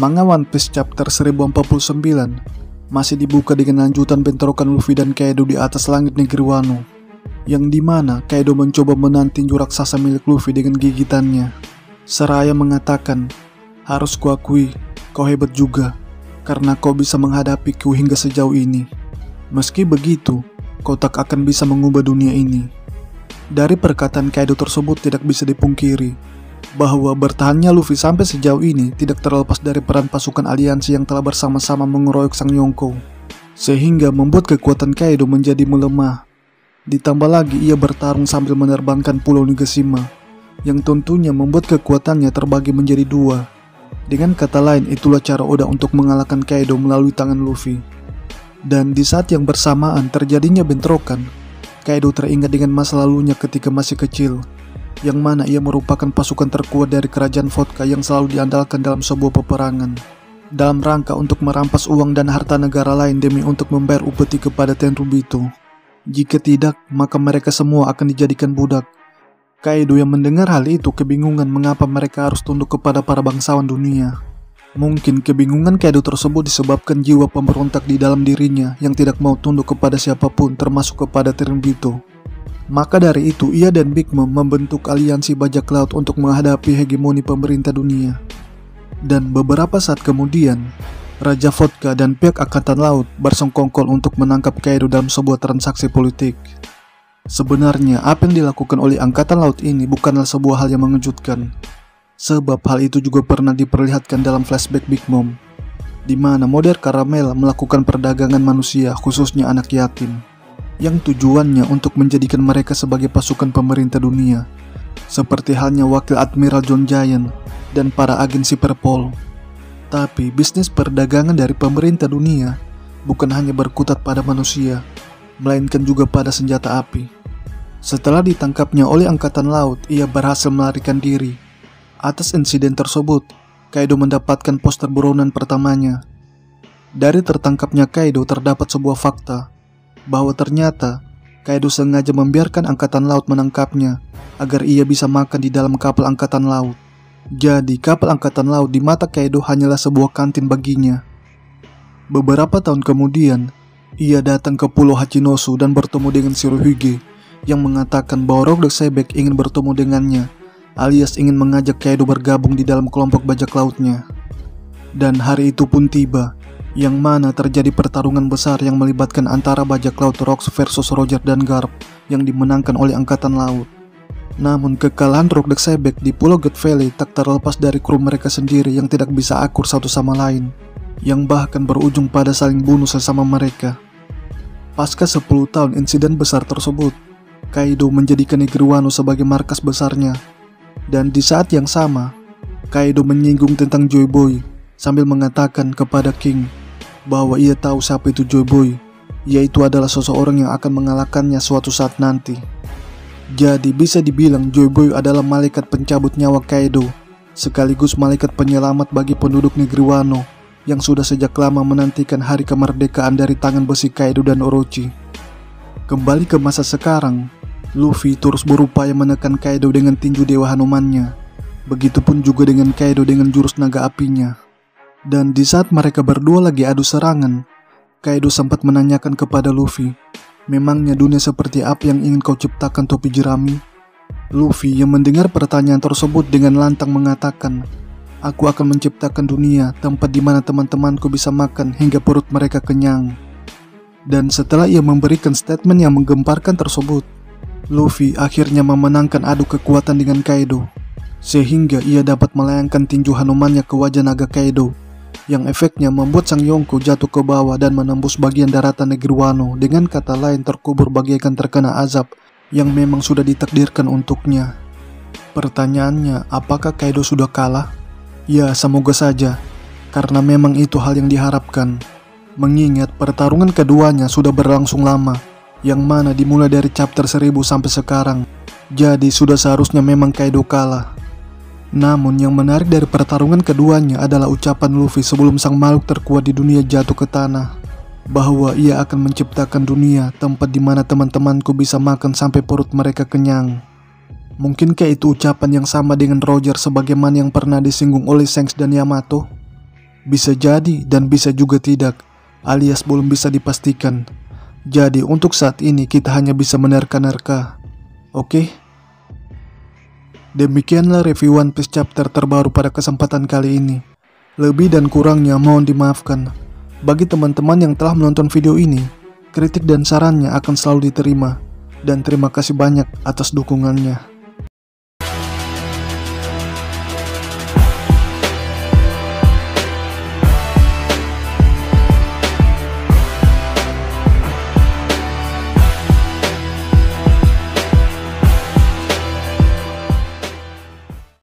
Manga One Piece chapter 1049 masih dibuka dengan lanjutan bentrokan Luffy dan Kaido di atas langit negeri Wano, yang dimana Kaido mencoba menahan tinju raksasa milik Luffy dengan gigitannya. Seraya mengatakan, "Harus kuakui, kau hebat juga, karena kau bisa menghadapiku hingga sejauh ini. Meski begitu, kau tak akan bisa mengubah dunia ini." Dari perkataan Kaido tersebut tidak bisa dipungkiri bahwa bertahannya Luffy sampai sejauh ini tidak terlepas dari peran pasukan aliansi yang telah bersama-sama mengeroyok Sang Yonko, sehingga membuat kekuatan Kaido menjadi melemah. Ditambah lagi ia bertarung sambil menerbangkan Pulau Nigashima, yang tentunya membuat kekuatannya terbagi menjadi dua. Dengan kata lain, itulah cara Oda untuk mengalahkan Kaido melalui tangan Luffy. Dan di saat yang bersamaan terjadinya bentrokan, Kaido teringat dengan masa lalunya ketika masih kecil, yang mana ia merupakan pasukan terkuat dari kerajaan Vodka yang selalu diandalkan dalam sebuah peperangan, dalam rangka untuk merampas uang dan harta negara lain demi untuk membayar upeti kepada Tenryubito. Jika tidak, maka mereka semua akan dijadikan budak. Kaido yang mendengar hal itu kebingungan mengapa mereka harus tunduk kepada para bangsawan dunia. Mungkin kebingungan Kaido tersebut disebabkan jiwa pemberontak di dalam dirinya yang tidak mau tunduk kepada siapapun termasuk kepada Tenryubito. Maka dari itu ia dan Big Mom membentuk aliansi bajak laut untuk menghadapi hegemoni pemerintah dunia. Dan beberapa saat kemudian, Raja Vodka dan pihak Angkatan Laut bersengkongkol untuk menangkap Kaido dalam sebuah transaksi politik. Sebenarnya apa yang dilakukan oleh Angkatan Laut ini bukanlah sebuah hal yang mengejutkan, sebab hal itu juga pernah diperlihatkan dalam flashback Big Mom, di mana Mother Caramel melakukan perdagangan manusia khususnya anak yatim, yang tujuannya untuk menjadikan mereka sebagai pasukan pemerintah dunia, seperti halnya Wakil Admiral John Giant dan para agen Superpol. Tapi bisnis perdagangan dari pemerintah dunia bukan hanya berkutat pada manusia, melainkan juga pada senjata api. Setelah ditangkapnya oleh Angkatan Laut, ia berhasil melarikan diri. Atas insiden tersebut, Kaido mendapatkan poster buronan pertamanya. Dari tertangkapnya Kaido terdapat sebuah fakta, bahwa ternyata Kaido sengaja membiarkan Angkatan Laut menangkapnya agar ia bisa makan di dalam kapal Angkatan Laut. Jadi kapal Angkatan Laut di mata Kaido hanyalah sebuah kantin baginya. Beberapa tahun kemudian, ia datang ke Pulau Hachinosu dan bertemu dengan Shirohige yang mengatakan bahwa Rock the Sebek ingin bertemu dengannya, alias ingin mengajak Kaido bergabung di dalam kelompok bajak lautnya. Dan hari itu pun tiba, yang mana terjadi pertarungan besar yang melibatkan antara bajak laut Rocks versus Roger dan Garp yang dimenangkan oleh Angkatan Laut. Namun kekalahan Rock the Sebek di Pulau God Valley tak terlepas dari kru mereka sendiri yang tidak bisa akur satu sama lain, yang bahkan berujung pada saling bunuh sesama mereka. Pasca 10 tahun insiden besar tersebut, Kaido menjadikan negeri Wano sebagai markas besarnya. Dan di saat yang sama, Kaido menyinggung tentang Joy Boy sambil mengatakan kepada King bahwa ia tahu siapa itu Joy Boy, yaitu adalah seseorang yang akan mengalahkannya suatu saat nanti. Jadi bisa dibilang Joy Boy adalah malaikat pencabut nyawa Kaido, sekaligus malaikat penyelamat bagi penduduk negeri Wano yang sudah sejak lama menantikan hari kemerdekaan dari tangan besi Kaido dan Orochi. Kembali ke masa sekarang, Luffy terus berupaya menekan Kaido dengan tinju Dewa Hanumannya. Begitupun juga dengan Kaido dengan jurus naga apinya. Dan di saat mereka berdua lagi adu serangan, Kaido sempat menanyakan kepada Luffy, "Memangnya dunia seperti apa yang ingin kau ciptakan, topi jerami?" Luffy yang mendengar pertanyaan tersebut dengan lantang mengatakan, "Aku akan menciptakan dunia tempat di mana teman-temanku bisa makan hingga perut mereka kenyang." Dan setelah ia memberikan statement yang menggemparkan tersebut, Luffy akhirnya memenangkan adu kekuatan dengan Kaido, sehingga ia dapat melayangkan tinju Hanumannya ke wajah naga Kaido, yang efeknya membuat Sang Yonko jatuh ke bawah dan menembus bagian daratan negeri Wano, dengan kata lain terkubur bagaikan terkena azab yang memang sudah ditakdirkan untuknya. Pertanyaannya, apakah Kaido sudah kalah? Ya, semoga saja, karena memang itu hal yang diharapkan. Mengingat pertarungan keduanya sudah berlangsung lama, yang mana dimulai dari chapter 1000 sampai sekarang. Jadi sudah seharusnya memang Kaido kalah. Namun yang menarik dari pertarungan keduanya adalah ucapan Luffy sebelum sang makhluk terkuat di dunia jatuh ke tanah, bahwa ia akan menciptakan dunia tempat di mana teman-temanku bisa makan sampai perut mereka kenyang. Mungkinkah itu ucapan yang sama dengan Roger sebagaimana yang pernah disinggung oleh Shanks dan Yamato? Bisa jadi dan bisa juga tidak, alias belum bisa dipastikan. Jadi untuk saat ini kita hanya bisa menerka-nerka. Oke? Demikianlah review One Piece chapter terbaru pada kesempatan kali ini. Lebih dan kurangnya mohon dimaafkan. Bagi teman-teman yang telah menonton video ini, kritik dan sarannya akan selalu diterima. Dan terima kasih banyak atas dukungannya.